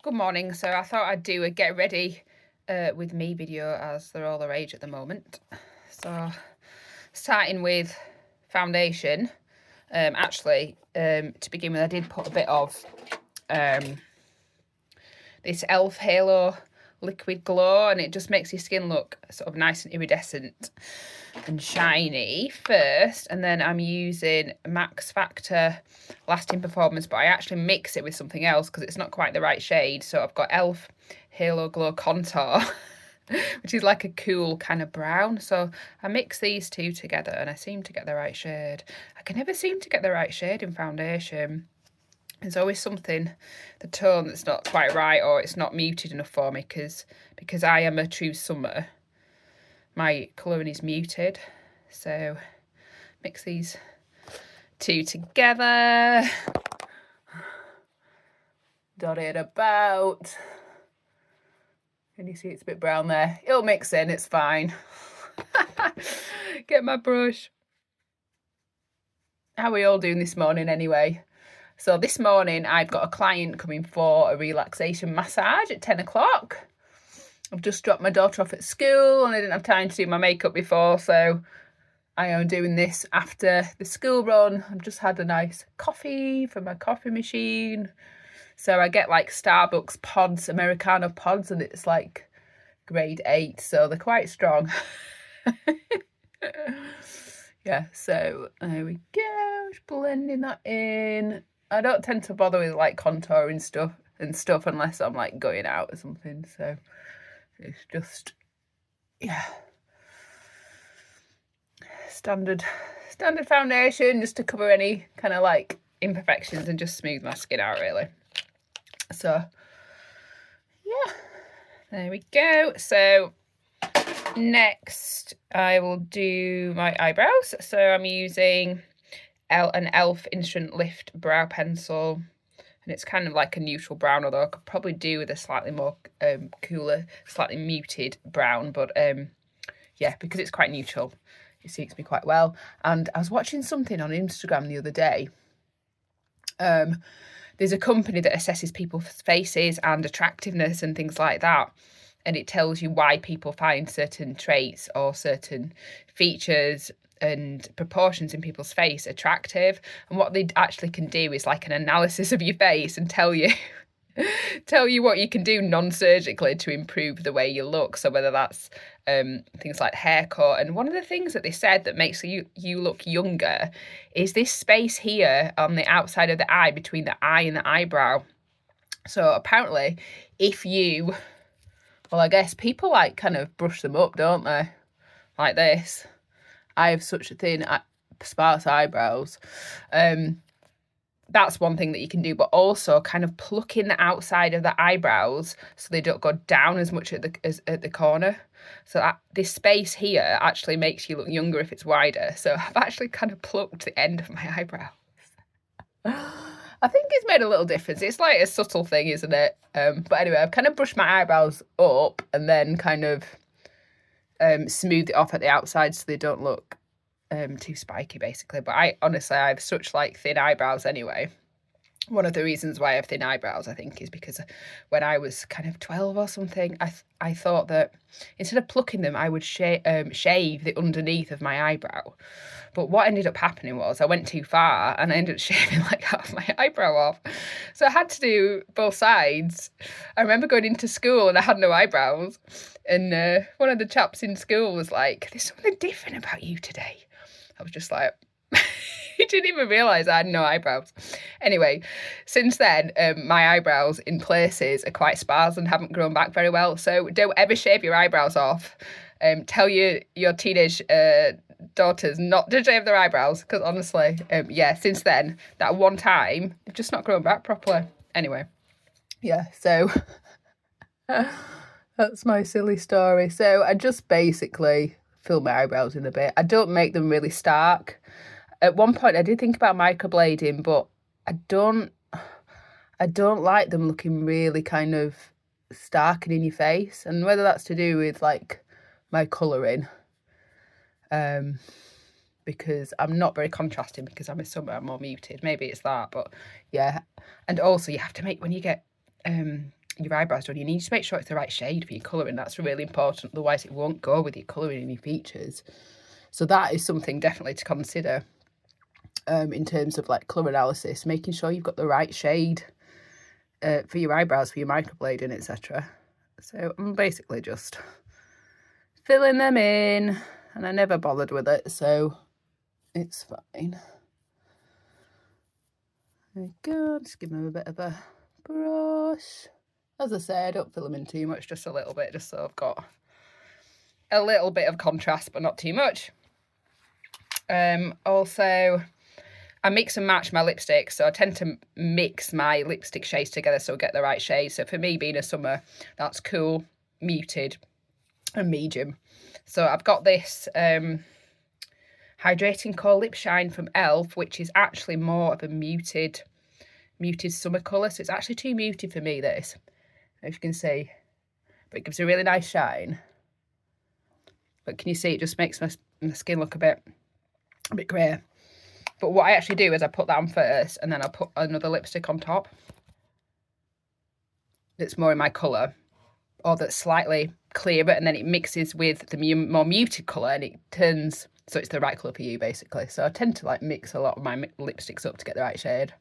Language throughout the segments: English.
Good morning. So I thought I'd do a get ready with me video as they're all the rage at the moment. So starting with foundation. To begin with, I did put a bit of this e.l.f. Halo liquid glow, and it just makes your skin look sort of nice and iridescent and shiny first. And then I'm using Max Factor Lasting Performance, but I actually mix it with something else because it's not quite the right shade. So I've got e.l.f. Halo Glow Contour which is like a cool kind of brown. So I mix these two together and I seem to get the right shade. I can never seem to get the right shade in foundation. There's always something, the tone that's not quite right, or it's not muted enough for me because I am a true summer. My colouring is muted. So mix these two together. Dot it about. Can you see it's a bit brown there? It'll mix in, it's fine. Get my brush. How are we all doing this morning anyway? So this morning I've got a client coming for a relaxation massage at 10 o'clock. I've just dropped my daughter off at school and I didn't have time to do my makeup before, so I am doing this after the school run. I've just had a nice coffee from my coffee machine. So I get like Starbucks pods, Americano pods, and it's like grade 8, so they're quite strong. Yeah, so there we go, just blending that in. I don't tend to bother with like contouring stuff unless I'm like going out or something, so it's just, yeah, standard foundation just to cover any kind of like imperfections and just smooth my skin out really. So yeah, there we go. So next I will do my eyebrows. So I'm using an e.l.f. Instant Lift brow pencil, and it's kind of like a neutral brown, although I could probably do with a slightly more cooler, slightly muted brown, but yeah, because it's quite neutral, it suits me quite well. And I was watching something on Instagram the other day. There's a company that assesses people's faces and attractiveness and things like that, and it tells you why people find certain traits or certain features and proportions in people's face attractive. And what they actually can do is like an analysis of your face and tell you what you can do non-surgically to improve the way you look. So whether that's things like haircut, and one of the things that they said that makes you look younger is this space here on the outside of the eye between the eye and the eyebrow. So apparently if you, well, I guess people like kind of brush them up, don't they, like this. I have such a thin sparse eyebrows. That's one thing that you can do, but also kind of plucking the outside of the eyebrows so they don't go down as much at the corner. So this space here actually makes you look younger if it's wider. So I've actually kind of plucked the end of my eyebrows. I think it's made a little difference. It's like a subtle thing, isn't it? But anyway, I've kind of brushed my eyebrows up and then kind of smoothed it off at the outside so they don't look too spiky basically. But I have such like thin eyebrows anyway. One of the reasons why I have thin eyebrows, I think, is because when I was kind of 12 or something, I thought that instead of plucking them, I would shave the underneath of my eyebrow. But what ended up happening was I went too far and I ended up shaving like half my eyebrow off. So I had to do both sides. I remember going into school and I had no eyebrows. And one of the chaps in school was like, "There's something different about you today." I was just like, he didn't even realise I had no eyebrows. Anyway, since then, my eyebrows in places are quite sparse and haven't grown back very well. So don't ever shave your eyebrows off. Tell your teenage daughters not to shave their eyebrows, because honestly, yeah, since then, that one time, they've just not grown back properly. Anyway, yeah, so that's my silly story. So I just basically fill my eyebrows in a bit. I don't make them really stark. At one point I did think about microblading, but I don't like them looking really kind of stark and in your face. And whether that's to do with like my colouring, because I'm not very contrasting because I'm a summer, I'm more muted. Maybe it's that, but yeah. And also you have to make, when you get your eyebrows done, you need to make sure it's the right shade for your colouring. That's really important, otherwise it won't go with your colouring and your features. So that is something definitely to consider in terms of like colour analysis, making sure you've got the right shade for your eyebrows, for your microblading, etc. So I'm basically just filling them in, and I never bothered with it, so it's fine. There we go, just give them a bit of a brush. As I say, I don't fill them in too much, just a little bit, just so I've got a little bit of contrast, but not too much. Also, I mix and match my lipsticks, so I tend to mix my lipstick shades together so I get the right shade. So for me, being a summer, that's cool, muted, and medium. So I've got this Hydrating Core Lip Shine from e.l.f., which is actually more of a muted summer colour. So it's actually too muted for me, this, if you can see. But it gives a really nice shine. But can you see, it just makes my skin look a bit grey. But what I actually do is I put that on first, and then I'll put another lipstick on top that's more in my colour, or that's slightly clearer, and then it mixes with the more muted colour, and it turns so it's the right colour for you, basically. So I tend to like mix a lot of my lipsticks up to get the right shade,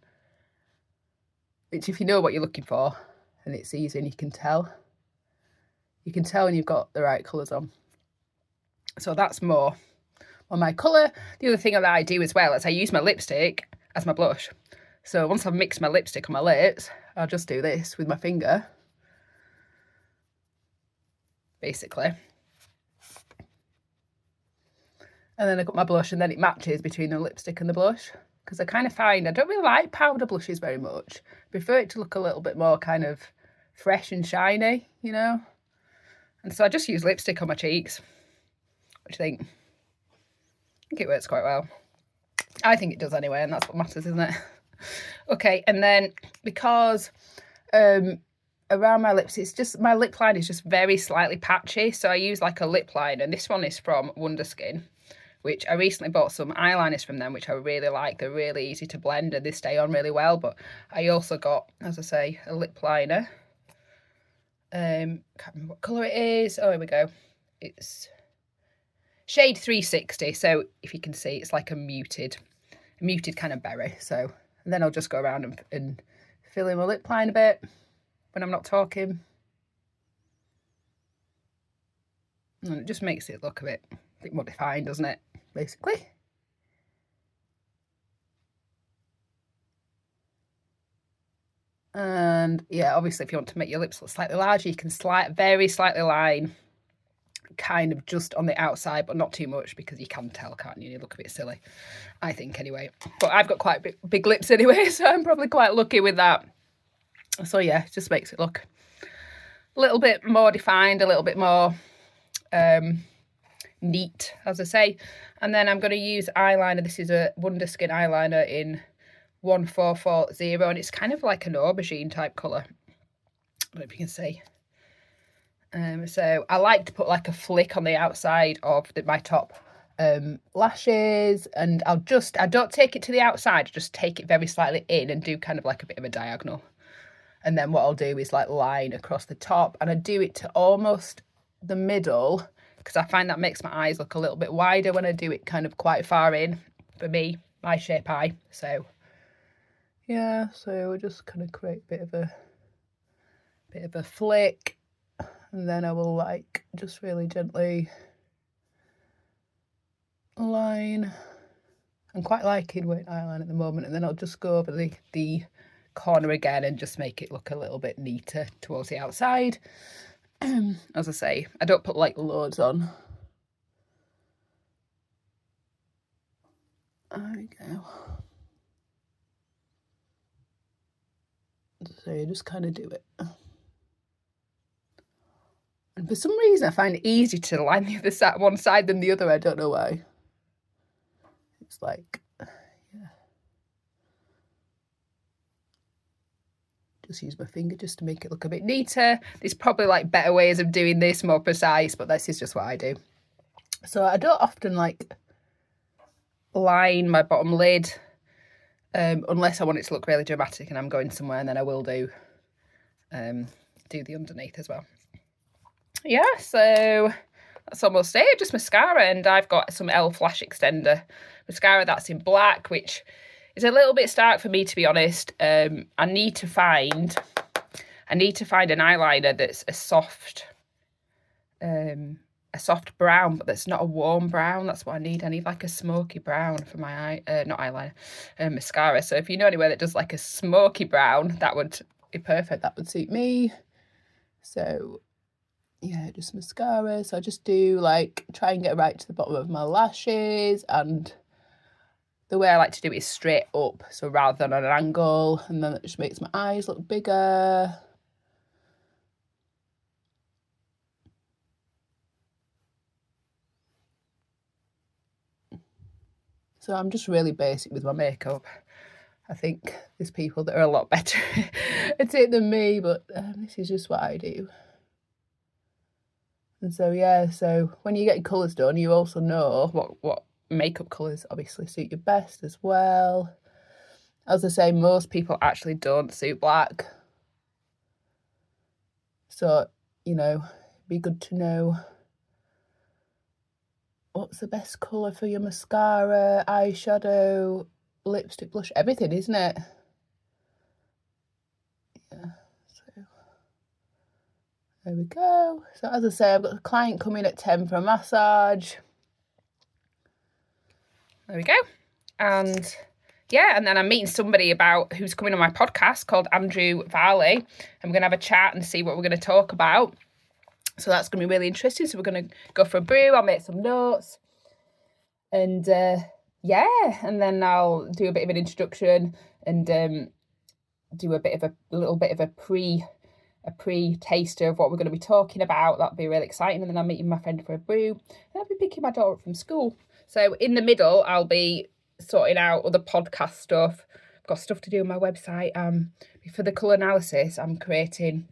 which if you know what you're looking for, and it's easy and you can tell when you've got the right colours on. So that's more on my colour. The other thing that I do as well is I use my lipstick as my blush. So once I've mixed my lipstick on my lips, I'll just do this with my finger, basically. And then I got my blush, and then it matches between the lipstick and the blush. Because I kind of find I don't really like powder blushes very much. I prefer it to look a little bit more kind of fresh and shiny, you know. And so I just use lipstick on my cheeks, which I think it works quite well. I think it does anyway, and that's what matters, isn't it? Okay, and then because around my lips, it's just, my lip line is just very slightly patchy, so I use like a lip liner, and this one is from Wonderskin, which I recently bought some eyeliners from them, which I really like. They're really easy to blend and they stay on really well. But I also got, as I say, a lip liner. Can't remember what colour it is. Oh, here we go. It's shade 360. So if you can see, it's like a muted kind of berry. So, and then I'll just go around and fill in my lip line a bit when I'm not talking. And it just makes it look a bit more defined, doesn't it? Basically. And yeah, obviously if you want to make your lips look slightly larger, you can very slightly line kind of just on the outside, but not too much, because you can tell, can't you? You look a bit silly, I think, anyway. But I've got quite big lips anyway, so I'm probably quite lucky with that. So yeah, it just makes it look a little bit more defined, a little bit more neat, as I say. And then I'm going to use eyeliner. This is a Wonderskin eyeliner in 1440, and it's kind of like an aubergine type colour. I don't know if you can see. So I like to put like a flick on the outside of my top lashes, and I don't take it to the outside, I just take it very slightly in and do kind of like a bit of a diagonal. And then what I'll do is like line across the top, and I do it to almost the middle, because I find that makes my eyes look a little bit wider when I do it kind of quite far in, for me, my shape eye. So yeah, so we'll just kind of create a bit of a flick, and then I will like just really gently line. I'm quite liking weight eyeliner at the moment, and then I'll just go over the corner again and just make it look a little bit neater towards the outside. As I say, I don't put like loads on. There we go. So you just kind of do it. And for some reason I find it easy to line the other side, one side than the other. I don't know why. It's like, yeah. Just use my finger just to make it look a bit neater. There's probably like better ways of doing this, more precise, but this is just what I do. So I don't often like line my bottom lid unless I want it to look really dramatic and I'm going somewhere, and then I will do do the underneath as well. Yeah, so that's almost it, just mascara. And I've got some Elf Lash Extender mascara that's in black, which is a little bit stark for me, to be honest. I need to find an eyeliner that's a soft brown, but that's not a warm brown. That's what I need. I need like a smoky brown for my not eyeliner, mascara. So if you know anywhere that does like a smoky brown, that would be perfect. That would suit me. So yeah, just mascara. So I just do like, try and get right to the bottom of my lashes, and the way I like to do it is straight up, so rather than at an angle, and then it just makes my eyes look bigger. So I'm just really basic with my makeup. I think there's people that are a lot better at it than me, but this is just what I do. And so, yeah, so when you get your colours done, you also know what makeup colours obviously suit you best as well. As I say, most people actually don't suit black. So, you know, it'd be good to know what's the best colour for your mascara, eyeshadow, lipstick, blush, everything, isn't it? Yeah, so there we go. So as I say, I've got a client coming at 10 for a massage. There we go. And yeah, and then I'm meeting somebody who's coming on my podcast called Andrew Varley, and we're going to have a chat and see what we're going to talk about. So that's going to be really interesting. So we're going to go for a brew. I'll make some notes. And yeah, and then I'll do a bit of an introduction and do a little bit of a pre-taster of what we're going to be talking about. That'll be really exciting. And then I'm meeting my friend for a brew, and I'll be picking my daughter up from school. So in the middle, I'll be sorting out other podcast stuff. I've got stuff to do on my website. For the colour analysis, I'm creating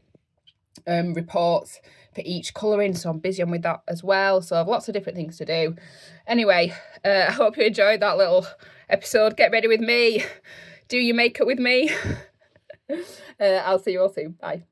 reports for each colouring, so I'm busy on with that as well. So I have lots of different things to do. Anyway, I hope you enjoyed that little episode. Get ready with me. Do your makeup with me. I'll see you all soon. Bye.